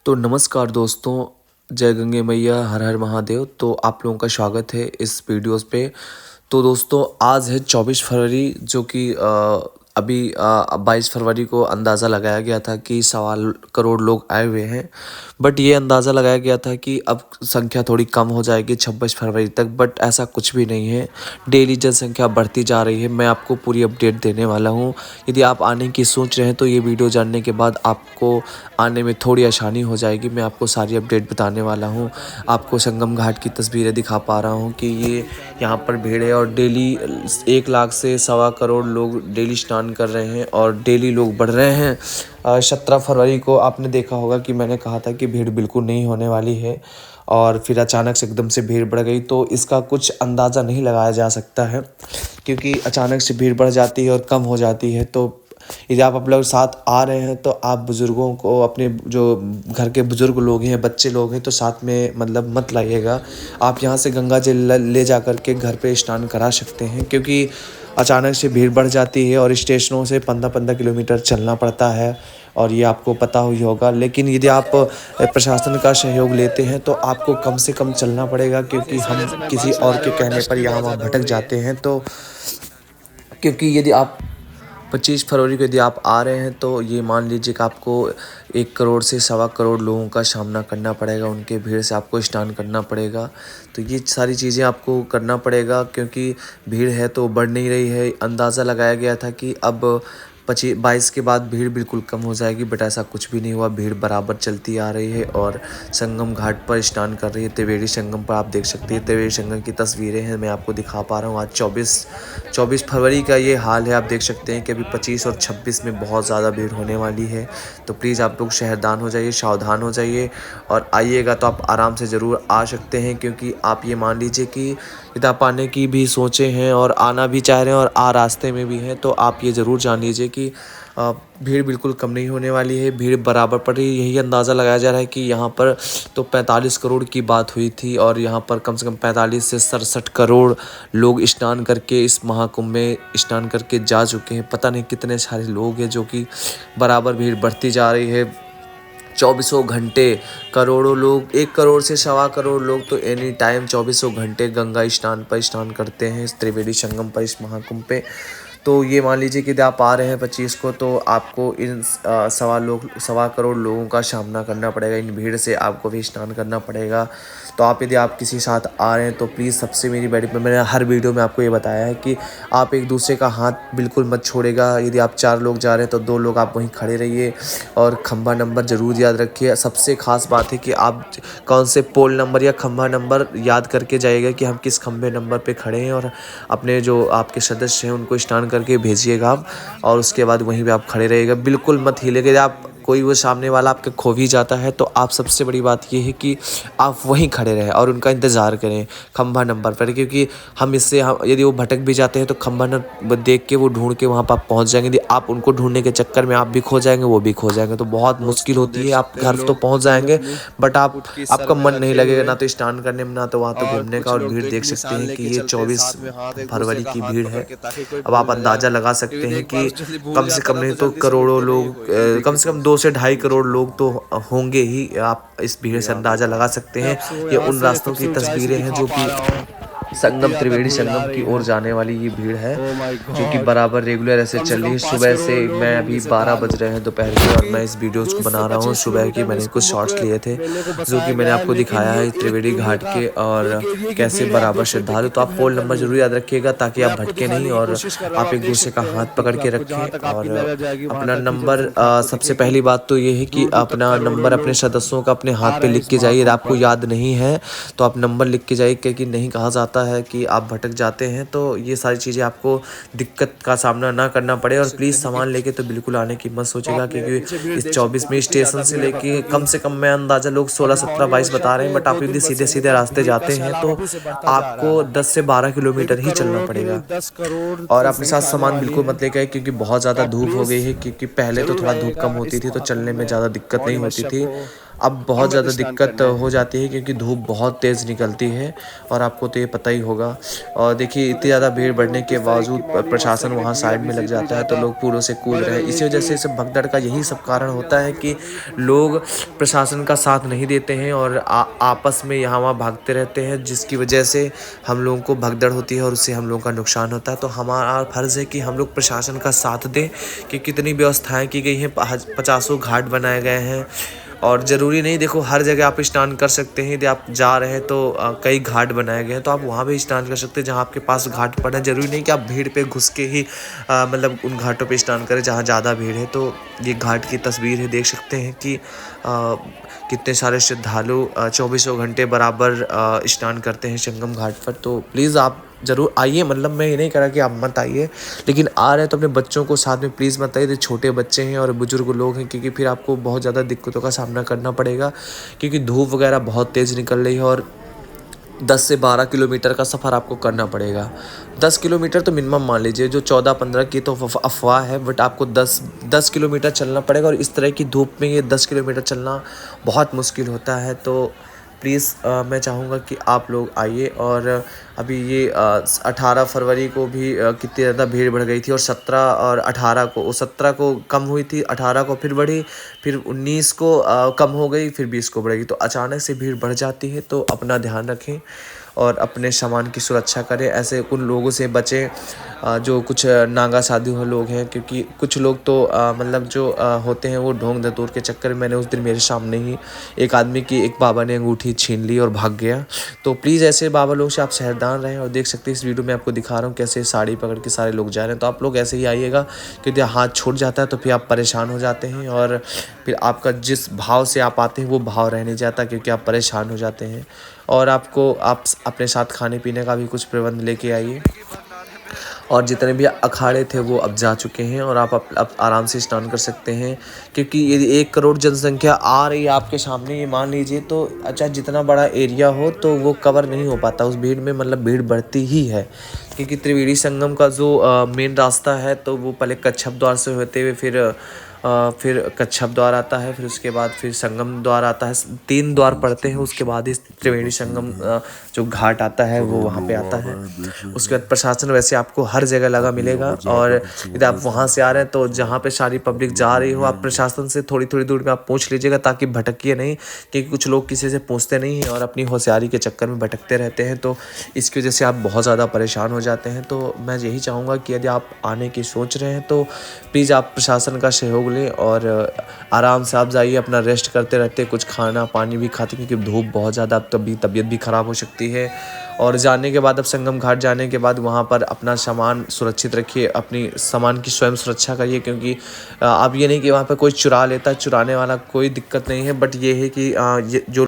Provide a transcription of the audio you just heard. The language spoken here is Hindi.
तो नमस्कार दोस्तों, जय गंगे मैया, हर हर महादेव। तो आप लोगों का स्वागत है इस वीडियोस पे। तो दोस्तों आज है 24 फरवरी, जो कि अभी 22 फरवरी को अंदाज़ा लगाया गया था कि 1.25 करोड़ लोग आए हुए हैं। बट ये अंदाज़ा लगाया गया था कि अब संख्या थोड़ी कम हो जाएगी 26 फरवरी तक, बट ऐसा कुछ भी नहीं है। डेली जनसंख्या बढ़ती जा रही है। मैं आपको पूरी अपडेट देने वाला हूँ। यदि आप आने की सोच रहे हैं तो ये वीडियो जानने के बाद आपको आने में थोड़ी आसानी हो जाएगी। मैं आपको सारी अपडेट बताने वाला हूँ। आपको संगम घाट की तस्वीरें दिखा पा रहा हूँ कि ये यहाँ पर भीड़ है, और डेली 1 लाख से 1.25 करोड़ लोग डेली स्नान कर रहे हैं और डेली लोग बढ़ रहे हैं। 17 फरवरी को आपने देखा होगा कि मैंने कहा था कि भीड़ बिल्कुल नहीं होने वाली है, और फिर अचानक से एकदम से भीड़ बढ़ गई। तो इसका कुछ अंदाज़ा नहीं लगाया जा सकता है, क्योंकि अचानक से भीड़ बढ़ जाती है और कम हो जाती है। तो यदि आप लोग साथ आ रहे हैं तो आप बुज़ुर्गों को, अपने जो घर के बुज़ुर्ग लोग हैं, बच्चे लोग हैं, तो साथ में मतलब मत लाइएगा। आप यहाँ से गंगा जल ले जा कर के घर पे स्नान करा सकते हैं, क्योंकि अचानक से भीड़ बढ़ जाती है और स्टेशनों से 15-15 किलोमीटर चलना पड़ता है, और ये आपको पता ही होगा। लेकिन यदि आप प्रशासन का सहयोग लेते हैं तो आपको कम से कम चलना पड़ेगा, क्योंकि हम किसी और के कहने पर यहाँ वहाँ भटक जाते हैं। तो क्योंकि यदि आप 25 फरवरी को यदि आप आ रहे हैं तो ये मान लीजिए कि आपको 1 करोड़ से 1.25 करोड़ लोगों का सामना करना पड़ेगा। उनके भीड़ से आपको स्नान करना पड़ेगा। तो ये सारी चीज़ें आपको करना पड़ेगा, क्योंकि भीड़ है तो बढ़ नहीं रही है। अंदाज़ा लगाया गया था कि अब 22 के बाद भीड़ बिल्कुल कम हो जाएगी, बट ऐसा कुछ भी नहीं हुआ। भीड़ बराबर चलती आ रही है और संगम घाट पर स्नान कर रही है। त्रिवेणी संगम पर आप देख सकते हैं, त्रिवेणी संगम की तस्वीरें हैं, मैं आपको दिखा पा रहा हूँ। आज 24 फरवरी का ये हाल है। आप देख सकते हैं कि अभी 25 और 26 में बहुत ज़्यादा भीड़ होने वाली है। तो प्लीज़ आप लोग शहरदान हो जाइए, सावधान हो जाइए, और आइएगा तो आप आराम से ज़रूर आ सकते हैं। क्योंकि आप ये मान लीजिए कि यदि आप आने की भी सोचे हैं और आना भी चाह रहे हैं और रास्ते में भी हैं, तो आप ये ज़रूर जान लीजिए कि भीड़ बिल्कुल कम नहीं होने वाली है। भीड़ बराबर पड़ रही है। यही अंदाज़ा लगाया जा रहा है कि यहाँ पर तो 45 करोड़ की बात हुई थी, और यहाँ पर कम से कम 45 से 67 करोड़ लोग स्नान करके इस महाकुंभ में स्नान करके जा चुके हैं। पता नहीं कितने सारे लोग हैं, जो कि बराबर भीड़ बढ़ती जा रही है। चौबीसों घंटे करोड़ों लोग, 1 करोड़ से 1.25 करोड़ लोग तो एनी टाइम 24 घंटे गंगा स्नान पर स्नान करते हैं, इस त्रिवेणी संगम पर, इस महाकुंभ पे। तो ये मान लीजिए कि यदि आप आ रहे हैं 25 को, तो आपको इन 1.25 करोड़ लोगों का सामना करना पड़ेगा। इन भीड़ से आपको भी स्नान करना पड़ेगा। तो आप यदि आप किसी साथ आ रहे हैं तो प्लीज़, सबसे मेरी बड़ी, मैंने हर वीडियो में आपको ये बताया है कि आप एक दूसरे का हाथ बिल्कुल मत छोड़ेगा। यदि आप 4 लोग जा रहे हैं तो 2 लोग आप वहीं खड़े रहिए, और खंभा नंबर ज़रूर याद रखिए। सबसे ख़ास बात है कि आप कौन से पोल नंबर या खंभा नंबर याद करके जाइएगा कि हम किस खंभे नंबर पे खड़े हैं, और अपने जो आपके सदस्य हैं उनको स्नान करके भेजिएगा आप, और उसके बाद वहीं पे आप खड़े रहिएगा। बिल्कुल मत हिलिएगा। आप कोई वो सामने वाला आपके खो भी जाता है तो आप, सबसे बड़ी बात ये है कि आप वहीं खड़े रहें और उनका इंतज़ार करें खंभा नंबर पर, क्योंकि यदि वो भटक भी जाते हैं तो खंभा नंबर देख के वो ढूंढ के वहाँ पर आप पहुँच जाएंगे। यदि आप उनको ढूंढने के चक्कर में आप भी खो जाएंगे, वो भी खो जाएंगे, तो बहुत मुश्किल होती है। आप घर तो पहुँच जाएंगे, बट आपका मन नहीं लगेगा ना तो स्नान करने में, ना तो वहाँ तो घूमने का। और भीड़ देख सकते हैं कि ये 24 फरवरी की भीड़ है। अब आप अंदाज़ा लगा सकते हैं कि कम से कम नहीं तो करोड़ों लोग, कम से कम 2 से 2.5 करोड़ लोग तो होंगे ही। आप इस भीड़ से अंदाज़ा लगा सकते हैं। ये उन रास्तों की तस्वीरें हैं जो कि संगम, त्रिवेणी संगम की ओर जाने वाली ये भीड़ है, जो कि बराबर रेगुलर ऐसे चल रही है। सुबह से, मैं अभी 12 बज रहे हैं दोपहर के, और मैं इस वीडियोज़ को बना रहा हूँ। सुबह की मैंने कुछ शॉर्ट्स लिए थे, जो कि मैंने आपको दिखाया है त्रिवेणी घाट के, और कैसे बराबर श्रद्धालु। तो आप पोल नंबर ज़रूर याद रखिएगा, ताकि आप भटके नहीं, और आप एक दूसरे का हाथ पकड़ के रखें। और अपना नंबर, सबसे पहली बात तो ये है कि अपना नंबर अपने सदस्यों का अपने हाथ पे लिख के जाइए। आपको याद नहीं है तो आप नंबर लिख के जाइए, क्योंकि नहीं कहा जाता है कि आप भटक जाते हैं। तो ये सारी चीज़ें आपको दिक्कत का सामना ना करना पड़े। और प्लीज़ सामान लेके तो बिल्कुल आने की मत सोचेगा, क्योंकि इस 24 में स्टेशन से लेके कम से कम, मैं अंदाज़ा लोग 16, 17, 22 बता रहे हैं, बट आप यदि सीधे सीधे रास्ते जाते हैं तो आपको 10 से 12 किलोमीटर ही चलना पड़ेगा। और अपने साथ सामान बिल्कुल मत लेके आए, क्योंकि बहुत ज़्यादा धूप हो गई है। क्योंकि पहले तो थोड़ा धूप कम होती थी तो चलने में ज़्यादा दिक्कत नहीं होती थी। अब बहुत ज़्यादा दिक्कत हो जाती है क्योंकि धूप बहुत तेज़ निकलती है और आपको तो ये पता ही होगा। और देखिए इतनी ज़्यादा भीड़ बढ़ने के बावजूद प्रशासन वहाँ साइड में लग जाता है तो लोग पूरों से कूद रहे हैं। इसी वजह से सब भगदड़ का यही सब कारण होता है कि लोग प्रशासन का साथ नहीं देते हैं और आपस में यहाँ वहाँ भागते रहते हैं, जिसकी वजह से हम लोगों को भगदड़ होती है और उससे हम लोगों का नुकसान होता है। तो हमारा फ़र्ज़ है कि हम लोग प्रशासन का साथ दें कि कितनी व्यवस्थाएं की गई हैं, 50 घाट बनाए गए हैं और ज़रूरी नहीं, देखो हर जगह आप स्नान कर सकते हैं। यदि आप जा रहे हैं तो कई घाट बनाए गए हैं तो आप वहाँ भी स्नान कर सकते हैं जहाँ आपके पास घाट पड़ा है। ज़रूरी नहीं कि आप भीड़ पे घुस के ही मतलब उन घाटों पे स्नान करें जहाँ ज़्यादा भीड़ है। तो ये घाट की तस्वीर है, देख सकते हैं कि कितने सारे श्रद्धालु 24 घंटे बराबर स्नान करते हैं संगम घाट पर। तो प्लीज़ आप ज़रूर आइए, मतलब मैं ये नहीं कह रहा कि आप मत आइए, लेकिन आ रहे हैं तो अपने बच्चों को साथ में प्लीज़ मत आइए। छोटे बच्चे हैं और बुजुर्ग लोग हैं, क्योंकि फिर आपको बहुत ज़्यादा दिक्कतों का सामना करना पड़ेगा क्योंकि धूप वगैरह बहुत तेज़ निकल रही है और 10 से 12 किलोमीटर का सफ़र आपको करना पड़ेगा। 10 किलोमीटर तो मिनिमम मान लीजिए, जो 14-15 की तो अफवाह है, बट आपको 10 किलोमीटर चलना पड़ेगा और इस तरह की धूप में ये 10 किलोमीटर चलना बहुत मुश्किल होता है। तो प्लीज़ मैं चाहूँगा कि आप लोग आइए। और अभी ये 18 फरवरी को भी कितनी ज़्यादा भीड़ बढ़ गई थी और 17 और 18 को, 17 को कम हुई थी, 18 को फिर बढ़ी, फिर 19 को कम हो गई, फिर 20 को बढ़ेगी। तो अचानक से भीड़ बढ़ जाती है, तो अपना ध्यान रखें और अपने सामान की सुरक्षा करें। ऐसे उन लोगों से बचें जो कुछ नागा साधु हैं लोग हैं, क्योंकि कुछ लोग तो मतलब जो होते हैं वो ढोंग धतूर के चक्कर में, मैंने उस दिन मेरे सामने ही एक आदमी की, एक बाबा ने अंगूठी छीन ली और भाग गया। तो प्लीज़ ऐसे बाबा लोग से आप सावधान रहें। और देख सकते हैं इस वीडियो में आपको दिखा रहा हूँ कैसे साड़ी पकड़ के सारे लोग जा रहे हैं। तो आप लोग ऐसे ही आइएगा, क्योंकि हाथ छूट जाता है तो फिर आप परेशान हो जाते हैं और फिर आपका जिस भाव से आप आते हैं वो भाव रह नहीं जाता, क्योंकि आप परेशान हो जाते हैं। और आप अपने साथ खाने पीने का भी कुछ प्रबंध लेके आइए। और जितने भी अखाड़े थे वो अब जा चुके हैं और आप अब आराम से स्नान कर सकते हैं, क्योंकि यदि 1 करोड़ जनसंख्या आ रही है आपके सामने, ये मान लीजिए, तो अच्छा जितना बड़ा एरिया हो तो वो कवर नहीं हो पाता उस भीड़ में, मतलब भीड़ बढ़ती ही है। क्योंकि त्रिवेणी संगम का जो मेन रास्ता है तो वो पहले कच्छप द्वार से होते हुए फिर कच्छप द्वार आता है, फिर उसके बाद फिर संगम द्वार आता है। 3 द्वार पड़ते हैं, उसके बाद ही त्रिवेणी संगम जो घाट आता है वो वहाँ पे आता है। उसके बाद प्रशासन वैसे आपको हर जगह लगा मिलेगा। और यदि आप वहाँ से आ रहे हैं तो जहाँ पे सारी पब्लिक जा रही हो, आप प्रशासन से थोड़ी थोड़ी दूर में आप पूछ लीजिएगा, ताकि भटकिए नहीं, क्योंकि कुछ लोग किसी से पूछते नहीं हैं और अपनी होशियारी के चक्कर में भटकते रहते हैं। तो इसकी वजह से आप बहुत ज़्यादा परेशान हो जाते हैं। तो मैं यही चाहूँगा कि यदि आप आने की सोच रहे हैं तो प्लीज़ आप प्रशासन का सहयोग लें और आराम से आप जाइए, अपना रेस्ट करते रहते, कुछ खाना पानी भी खाते, क्योंकि धूप बहुत ज़्यादा, तबीयत भी ख़राब हो सकती है। और जाने के बाद, अब संगम घाट जाने के बाद वहाँ पर अपना सामान सुरक्षित रखिए, अपनी सामान की स्वयं सुरक्षा करिए, क्योंकि अब ये नहीं कि वहाँ पर कोई चुरा लेता, चुराने वाला कोई दिक्कत नहीं है, बट ये है कि ये जो